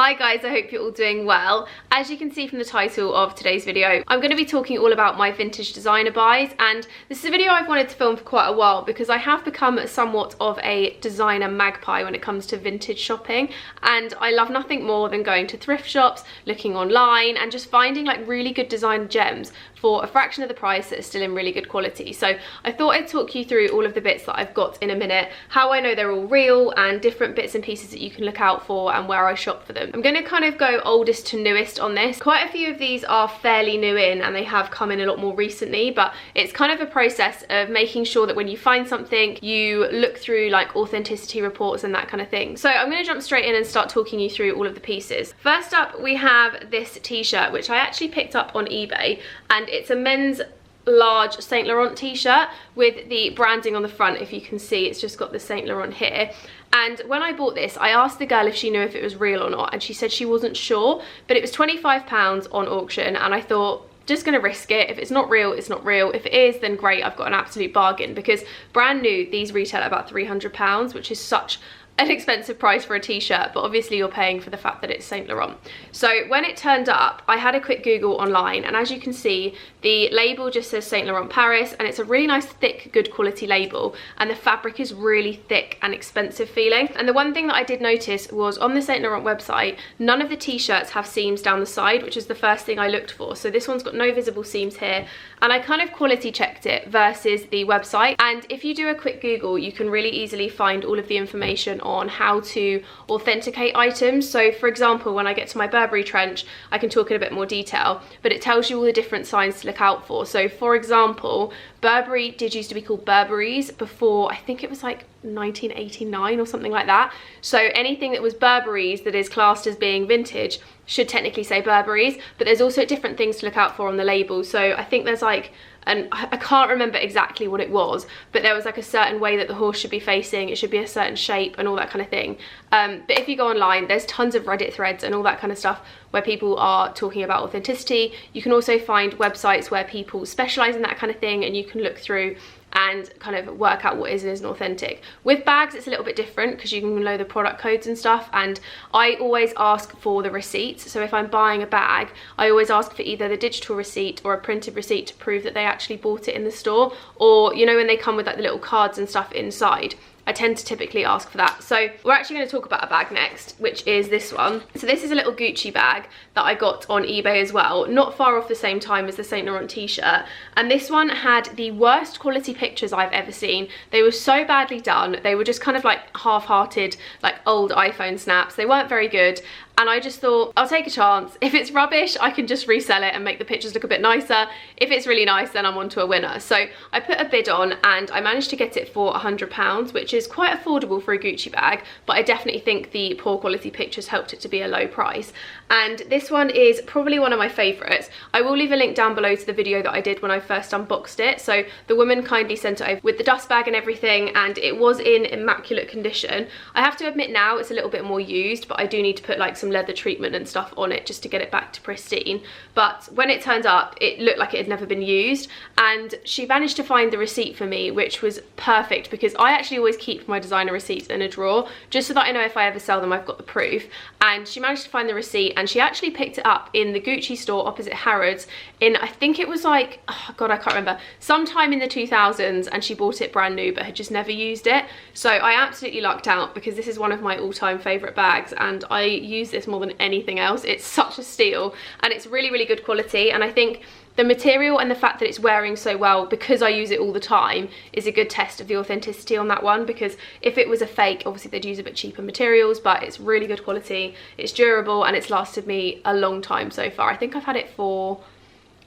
Hi guys, I hope you're all doing well. As you can see from the title of today's video, I'm going to be talking all about my vintage designer buys, and this is a video I've wanted to film for quite a while because I have become somewhat of a designer magpie when it comes to vintage shopping, and I love nothing more than going to thrift shops, looking online and just finding like really good designer gems for a fraction of the price that are still in really good quality. So I thought I'd talk you through all of the bits that I've got in a minute, how I know they're all real and different bits and pieces that you can look out for and where I shop for them. I'm going to kind of go oldest to newest on this. Quite a few of these are fairly new in and they have come in a lot more recently, but it's kind of a process of making sure that when you find something, you look through like authenticity reports and that kind of thing. So I'm going to jump straight in and start talking you through all of the pieces. First up, we have this t-shirt, which I actually picked up on eBay, and it's a men's large Saint Laurent t-shirt with the branding on the front. If you can see, it's just got the Saint Laurent here. And when I bought this, I asked the girl if she knew if it was real or not, and she said she wasn't sure, but it was £25 on auction, and I thought, just gonna risk it. If it's not real, it's not real. If it is, then great, I've got an absolute bargain, because brand new, these retail at about £300, which is such an expensive price for a t-shirt, but obviously you're paying for the fact that it's Saint Laurent. So when it turned up, I had a quick Google online, and as you can see, the label just says Saint Laurent Paris, and it's a really nice thick good quality label, and the fabric is really thick and expensive feeling. And the one thing that I did notice was on the Saint Laurent website, none of the t-shirts have seams down the side, which is the first thing I looked for. So this one's got no visible seams here, and I kind of quality checked it versus the website, and if you do a quick Google, you can really easily find all of the information on how to authenticate items. So for example, when I get to my Burberry Trench, I can talk in a bit more detail, but it tells you all the different signs to look out for. So for example, Burberry did used to be called Burberry's before, I think it was like 1989 or something like that. So anything that was Burberry's that is classed as being vintage should technically say Burberry's, but there's also different things to look out for on the label. So I think there's like, and I can't remember exactly what it was, but there was like a certain way that the horse should be facing, it should be a certain shape and all that kind of thing. But if you go online, there's tons of Reddit threads and all that kind of stuff where people are talking about authenticity. You can also find websites where people specialize in that kind of thing, and you can look through and kind of work out what is and isn't authentic. With bags, it's a little bit different because you can know the product codes and stuff, and I always ask for the receipts. So if I'm buying a bag, I always ask for either the digital receipt or a printed receipt to prove that they actually bought it in the store, or you know when they come with like the little cards and stuff inside, I tend to typically ask for that. So we're actually going to talk about a bag next, which is this one. So this is a little Gucci bag that I got on eBay as well, not far off the same time as the Saint Laurent t-shirt, and this one had the worst quality pictures I've ever seen. They were so badly done, they were just kind of like half-hearted, like old iPhone snaps. They weren't very good, and I just thought, I'll take a chance. If it's rubbish, I can just resell it and make the pictures look a bit nicer. If it's really nice, then I'm on to a winner. So I put a bid on and I managed to get it for £100, which is quite affordable for a Gucci bag, but I definitely think the poor quality pictures helped it to be a low price. And this one is probably one of my favourites. I will leave a link down below to the video that I did when I first unboxed it. So the woman kindly sent it over with the dust bag and everything, and it was in immaculate condition. I have to admit now it's a little bit more used, but I do need to put like some leather treatment and stuff on it just to get it back to pristine. But when it turned up, it looked like it had never been used, and she managed to find the receipt for me, which was perfect because I actually always keep my designer receipts in a drawer just so that I know if I ever sell them I've got the proof. And she managed to find the receipt, and she actually picked it up in the Gucci store opposite Harrods in, I think it was like, oh god, I can't remember, sometime in the 2000s, and she bought it brand new but had just never used it. So I absolutely lucked out because this is one of my all-time favourite bags, and I use this more than anything else. It's such a steal, and it's really, really good quality, and I think the material and the fact that it's wearing so well because I use it all the time is a good test of the authenticity on that one, because if it was a fake, obviously they'd use a bit cheaper materials, but it's really good quality, it's durable, and it's lasted me a long time so far. I think I've had it for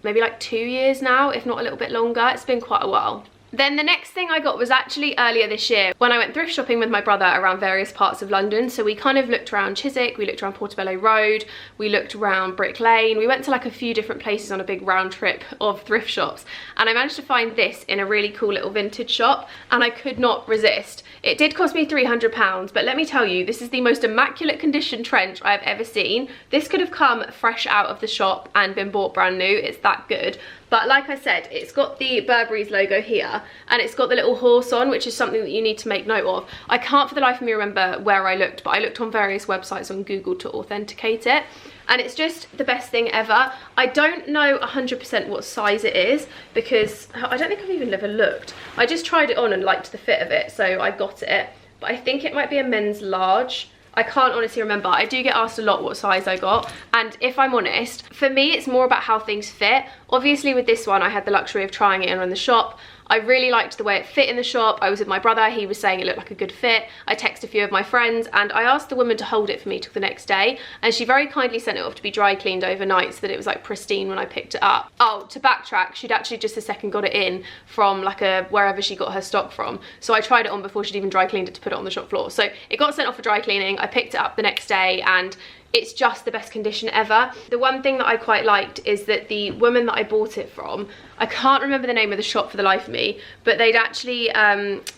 maybe like 2 years now, if not a little bit longer. It's been quite a while. Then the next thing I got was actually earlier this year when I went thrift shopping with my brother around various parts of London. So we kind of looked around Chiswick, we looked around Portobello Road, we looked around Brick Lane, we went to like a few different places on a big round trip of thrift shops, and I managed to find this in a really cool little vintage shop, and I could not resist. It did cost me £300, but let me tell you, this is the most immaculate condition trench I've ever seen. This could have come fresh out of the shop and been bought brand new, it's that good. But like I said, it's got the Burberry's logo here, and it's got the little horse on, which is something that you need to make note of. I can't for the life of me remember where I looked, but I looked on various websites on Google to authenticate it. And it's just the best thing ever. I don't know 100% what size it is, because I don't think I've even ever looked. I just tried it on and liked the fit of it, so I got it. But I think it might be a men's large. I can't honestly remember. I do get asked a lot what size I got, and if I'm honest, for me it's more about how things fit. Obviously with this one I had the luxury of trying it on in the shop. I really liked the way it fit in the shop. I was with my brother, he was saying it looked like a good fit. I texted a few of my friends and I asked the woman to hold it for me till the next day, and she very kindly sent it off to be dry cleaned overnight so that it was like pristine when I picked it up. Oh, to backtrack, she'd actually just a second got it in from like wherever she got her stock from. So I tried it on before she'd even dry cleaned it to put it on the shop floor. So it got sent off for dry cleaning. I picked it up the next day and it's just the best condition ever. The one thing that I quite liked is that the woman that I bought it from, I can't remember the name of the shop for the life of me, but they'd actually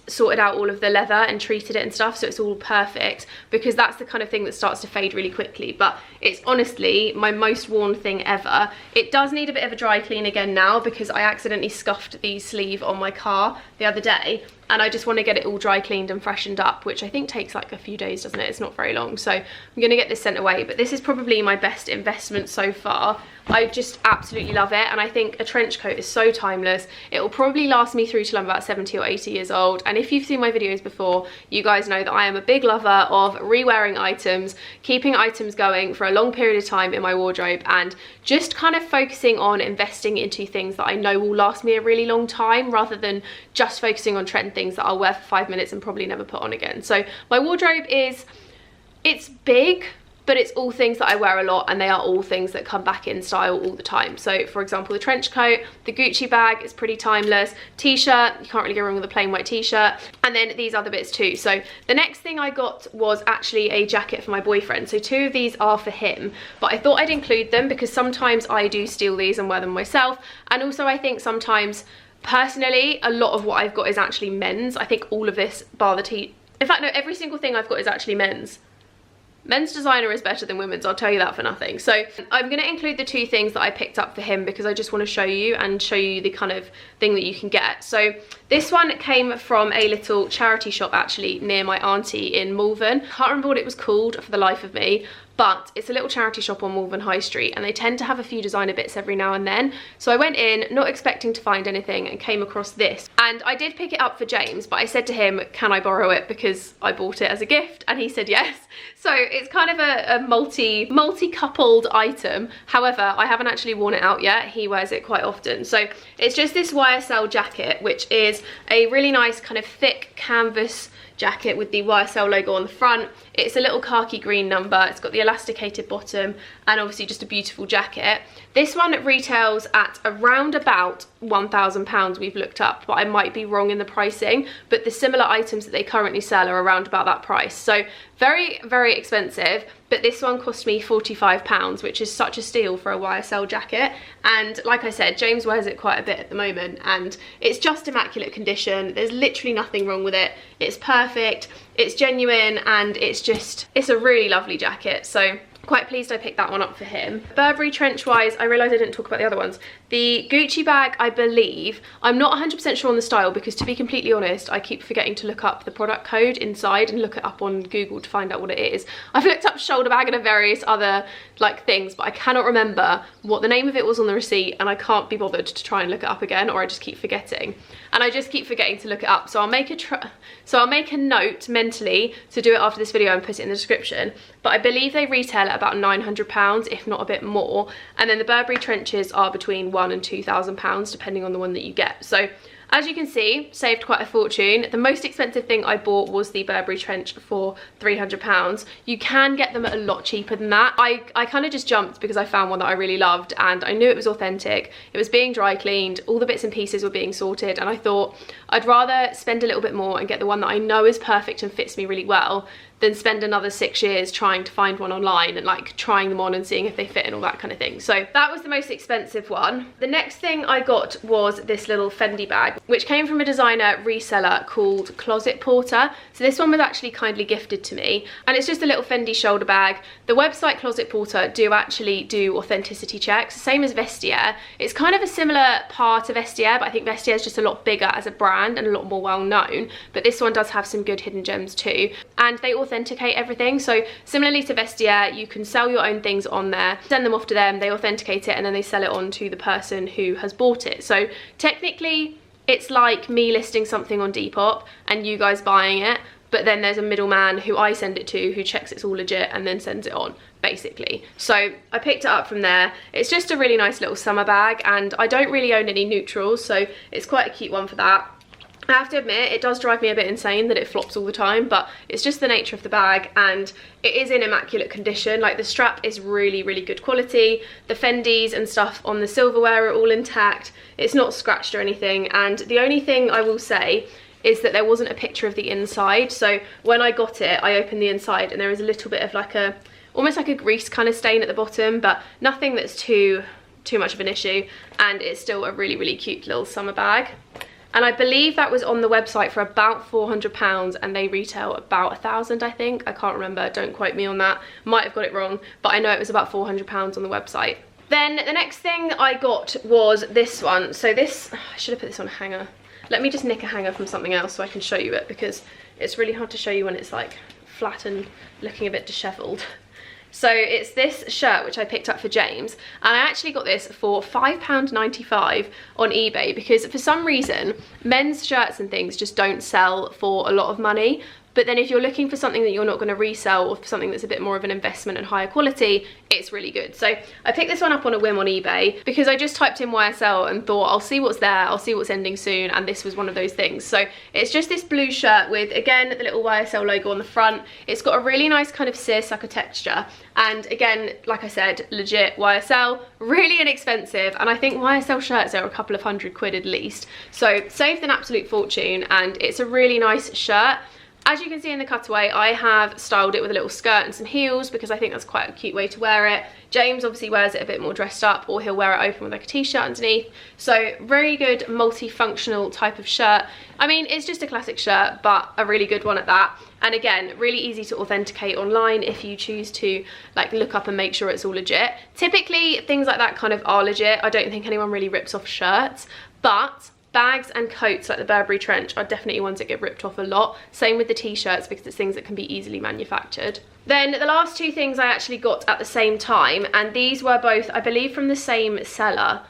sorted out all of the leather and treated it and stuff, so it's all perfect, because that's the kind of thing that starts to fade really quickly. But it's honestly my most worn thing ever. It does need a bit of a dry clean again now, because I accidentally scuffed the sleeve on my car the other day, and I just want to get it all dry cleaned and freshened up, which I think takes like a few days, doesn't it? It's not very long. So I'm going to get this sent away, but this is probably my best investment so far. I just absolutely love it, and I think a trench coat is so timeless. It will probably last me through till I'm about 70 or 80 years old, and if you've seen my videos before, you guys know that I am a big lover of re-wearing items, keeping items going for a long period of time in my wardrobe, and just kind of focusing on investing into things that I know will last me a really long time, rather than just focusing on trend things that I'll wear for 5 minutes and probably never put on again. So my wardrobe it's big, but it's all things that I wear a lot, and they are all things that come back in style all the time. So for example, the trench coat, the Gucci bag is pretty timeless, t-shirt, you can't really go wrong with a plain white t-shirt, and then these other bits too. So the next thing I got was actually a jacket for my boyfriend. So two of these are for him, but I thought I'd include them because sometimes I do steal these and wear them myself, and also I think sometimes, personally, a lot of what I've got is actually men's. I think all of this bar the in fact no, every single thing I've got is actually men's. Men's designer is better than women's, I'll tell you that for nothing. So I'm going to include the two things that I picked up for him because I just want to show you the kind of thing that you can get. So this one came from a little charity shop actually near my auntie in Malvern. Can't remember what it was called for the life of me, but it's a little charity shop on Malvern High Street, and they tend to have a few designer bits every now and then. So I went in not expecting to find anything and came across this, and I did pick it up for James, but I said to him, can I borrow it, because I bought it as a gift, and he said yes. So it's kind of a multi-coupled item. However, I haven't actually worn it out yet. He wears it quite often. So it's just this YSL jacket, which is a really nice kind of thick canvas jacket with the YSL logo on the front. It's a little khaki green number. It's got the elasticated bottom and obviously just a beautiful jacket. This one retails at around about £1,000 we've looked up, but I might be wrong in the pricing, but the similar items that they currently sell are around about that price. So very, very expensive, but this one cost me £45, which is such a steal for a YSL jacket. And like I said, James wears it quite a bit at the moment, and it's just immaculate condition. There's literally nothing wrong with it. It's perfect, it's genuine, and it's a really lovely jacket. So quite pleased I picked that one up for him. Burberry Trench wise, I realised I didn't talk about the other ones. The Gucci bag, I believe, I'm not 100% sure on the style, because to be completely honest, I keep forgetting to look up the product code inside and look it up on Google to find out what it is. I've looked up shoulder bag and various other like things, but I cannot remember what the name of it was on the receipt, and I can't be bothered to try and look it up again, or I just keep forgetting. And I just keep forgetting to look it up, so I'll make a note mentally to do it after this video and put it in the description. But I believe they retail at about £900, if not a bit more, and then the Burberry trenches are between £1,000 and £2,000 depending on the one that you get. So as you can see, saved quite a fortune. The most expensive thing I bought was the Burberry Trench for £300. You can get them a lot cheaper than that. I kind of just jumped because I found one that I really loved, and I knew it was authentic. It was being dry cleaned, all the bits and pieces were being sorted, and I thought I'd rather spend a little bit more and get the one that I know is perfect and fits me really well than spend another 6 years trying to find one online and like trying them on and seeing if they fit and all that kind of thing. So that was the most expensive one. The next thing I got was this little Fendi bag, which came from a designer reseller called Closet Porter. So this one was actually kindly gifted to me, and it's just a little Fendi shoulder bag. The website Closet Porter do actually do authenticity checks, same as Vestiaire. It's kind of a similar part of Vestiaire, but I think Vestiaire is just a lot bigger as a brand and a lot more well known, but this one does have some good hidden gems too, and they authenticate everything. So similarly to Vestiaire, you can sell your own things on there, send them off to them, they authenticate it, and then they sell it on to the person who has bought it. So technically it's like me listing something on Depop and you guys buying it, but then there's a middleman who I send it to who checks it's all legit and then sends it on, basically. So I picked it up from there. It's just a really nice little summer bag, and I don't really own any neutrals, so it's quite a cute one for that. I have to admit, it does drive me a bit insane that it flops all the time, but it's just the nature of the bag, and it is in immaculate condition. Like, the strap is really, really good quality. The Fendis and stuff on the silverware are all intact. It's not scratched or anything, and the only thing I will say is that there wasn't a picture of the inside. So when I got it, I opened the inside and there is a little bit of like a, almost like a grease kind of stain at the bottom, but nothing that's too much of an issue, and it's still a really, really cute little summer bag. And I believe that was on the website for about £400, and they retail about 1,000, I think. I can't remember, don't quote me on that. Might have got it wrong, but I know it was about £400 on the website. Then the next thing I got was this one. So this, I should have put this on a hanger. Let me just nick a hanger from something else so I can show you it, because it's really hard to show you when it's like flat and looking a bit disheveled. So it's this shirt which I picked up for James, and I actually got this for £5.95 on eBay, because for some reason men's shirts and things just don't sell for a lot of money. But then if you're looking for something that you're not going to resell, or for something that's a bit more of an investment and higher quality, it's really good. So I picked this one up on a whim on eBay because I just typed in YSL and thought, I'll see what's there, I'll see what's ending soon, and this was one of those things. So it's just this blue shirt with, again, the little YSL logo on the front. It's got a really nice kind of seersucker texture, and again, like I said, legit YSL, really inexpensive, and I think YSL shirts are a couple of £100 at least. So saved an absolute fortune, and it's a really nice shirt. As you can see in the cutaway, I have styled it with a little skirt and some heels because I think that's quite a cute way to wear it. James obviously wears it a bit more dressed up, or he'll wear it open with like a t-shirt underneath. So very good multifunctional type of shirt. I mean, it's just a classic shirt, but a really good one at that. And again, really easy to authenticate online if you choose to like look up and make sure it's all legit. Typically, things like that kind of are legit. I don't think anyone really rips off shirts, but bags and coats like the Burberry Trench are definitely ones that get ripped off a lot. Same with the t-shirts, because it's things that can be easily manufactured. Then the last two things I actually got at the same time, and these were both, I believe, from the same seller,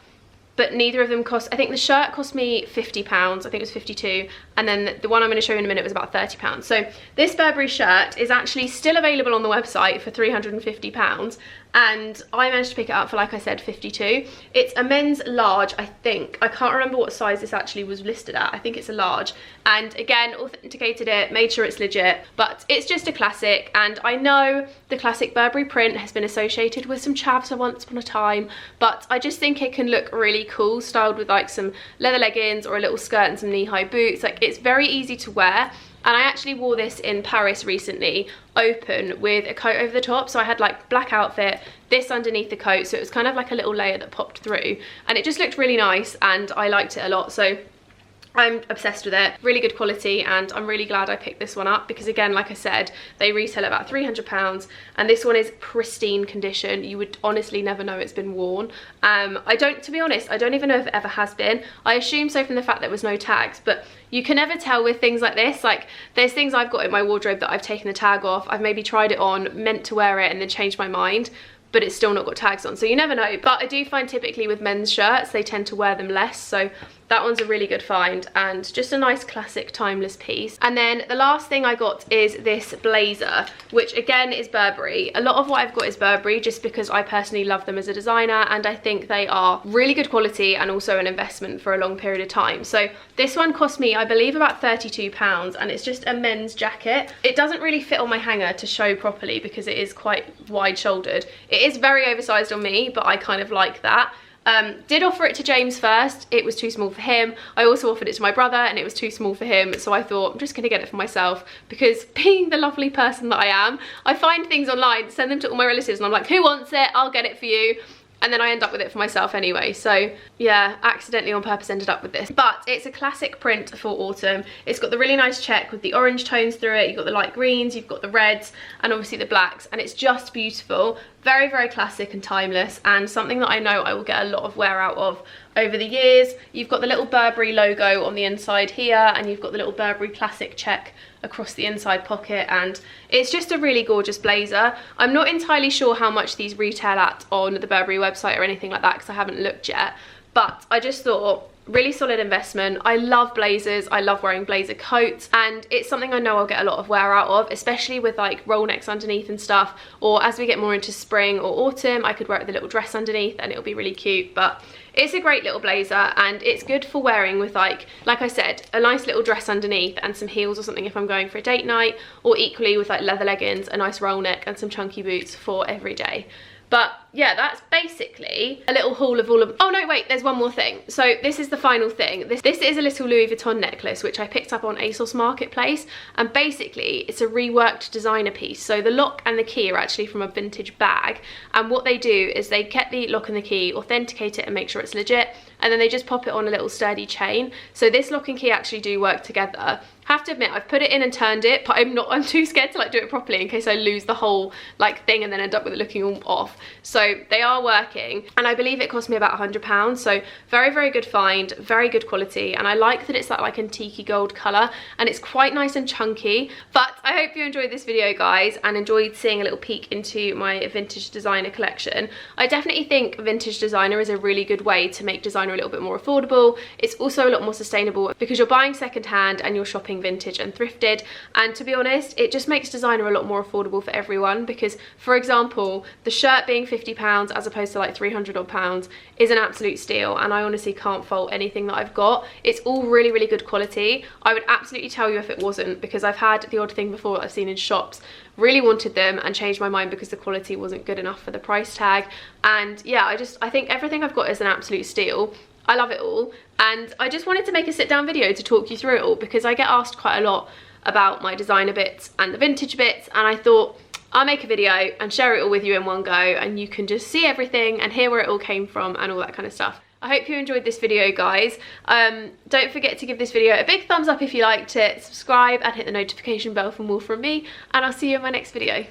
but neither of them cost, I think the shirt cost me £50, I think it was 52, and then the one I'm going to show you in a minute was about £30. So this Burberry shirt is actually still available on the website for £350, and I managed to pick it up for, like I said, 52. It's a men's large, I think. I can't remember what size this actually was listed at. I think it's a large. And again, authenticated it, made sure it's legit, but it's just a classic. And I know the classic Burberry print has been associated with some chavs once upon a time, but I just think it can look really cool, styled with like some leather leggings or a little skirt and some knee-high boots. Like, it's very easy to wear. And I actually wore this in Paris recently, open, with a coat over the top. So I had like black outfit, this underneath the coat, so it was kind of like a little layer that popped through, and it just looked really nice, and I liked it a lot. So I'm obsessed with it, really good quality, and I'm really glad I picked this one up because, again, like I said, they retail at about £300, and this one is pristine condition. You would honestly never know it's been worn. To be honest, I don't even know if it ever has been. I assume so from the fact there was no tags, but you can never tell with things like this. Like, there's things I've got in my wardrobe that I've taken the tag off, I've maybe tried it on, meant to wear it, and then changed my mind, but it's still not got tags on, so you never know. But I do find typically with men's shirts, they tend to wear them less, so that one's a really good find, and just a nice classic timeless piece. And then the last thing I got is this blazer, which again is Burberry. A lot of what I've got is Burberry just because I personally love them as a designer, and I think they are really good quality and also an investment for a long period of time. So this one cost me, I believe, about £32, and it's just a men's jacket. It doesn't really fit on my hanger to show properly because it is quite wide shouldered. It is very oversized on me, but I kind of like that. Did offer it to James first. It was too small for him. I also offered it to my brother and it was too small for him. So I thought I'm just gonna get it for myself, because being the lovely person that I am, I find things online, send them to all my relatives and I'm like, who wants it? I'll get it for you. And then I end up with it for myself anyway. So yeah, accidentally on purpose ended up with this. But it's a classic print for autumn. It's got the really nice check with the orange tones through it. You've got the light greens, you've got the reds, and obviously the blacks. And it's just beautiful. Very, very classic and timeless, and something that I know I will get a lot of wear out of over the years. You've got the little Burberry logo on the inside here, and you've got the little Burberry classic check across the inside pocket, and it's just a really gorgeous blazer. I'm not entirely sure how much these retail at on the Burberry website or anything like that, because I haven't looked yet, but I just thought, really solid investment. I love blazers, I love wearing blazer coats, and it's something I know I'll get a lot of wear out of, especially with like roll necks underneath and stuff, or as we get more into spring or autumn, I could wear it with a little dress underneath and it'll be really cute. But it's a great little blazer, and it's good for wearing with like I said, a nice little dress underneath and some heels or something if I'm going for a date night, or equally with like leather leggings, a nice roll neck and some chunky boots for every day. But yeah, that's basically a little haul of all of... Oh no, wait, there's one more thing. So this is the final thing. This is a little Louis Vuitton necklace, which I picked up on ASOS Marketplace. And basically, it's a reworked designer piece. So the lock and the key are actually from a vintage bag. And what they do is they get the lock and the key, authenticate it and make sure it's legit. And then they just pop it on a little sturdy chain. So this lock and key actually do work together. Have to admit, I've put it in and turned it, but I'm too scared to like do it properly in case I lose the whole like thing and then end up with it looking all off. So they are working, and I believe it cost me about £100. So very, very good find, very good quality, and I like that it's that like antique gold colour, and it's quite nice and chunky. But I hope you enjoyed this video, guys, and enjoyed seeing a little peek into my vintage designer collection. I definitely think vintage designer is a really good way to make designer a little bit more affordable. It's also a lot more sustainable because you're buying secondhand and you're shopping vintage and thrifted, and to be honest, it just makes designer a lot more affordable for everyone, because for example, the shirt being £50 as opposed to like 300 odd pounds is an absolute steal, and I honestly can't fault anything that I've got. It's all really, really good quality. I would absolutely tell you if it wasn't, because I've had the odd thing before that I've seen in shops, really wanted them and changed my mind because the quality wasn't good enough for the price tag. And yeah, I think everything I've got is an absolute steal. I love it all, and I just wanted to make a sit down video to talk you through it all, because I get asked quite a lot about my designer bits and the vintage bits, and I thought I'll make a video and share it all with you in one go, and you can just see everything and hear where it all came from and all that kind of stuff. I hope you enjoyed this video, guys. Don't forget to give this video a big thumbs up if you liked it, subscribe and hit the notification bell for more from me, and I'll see you in my next video.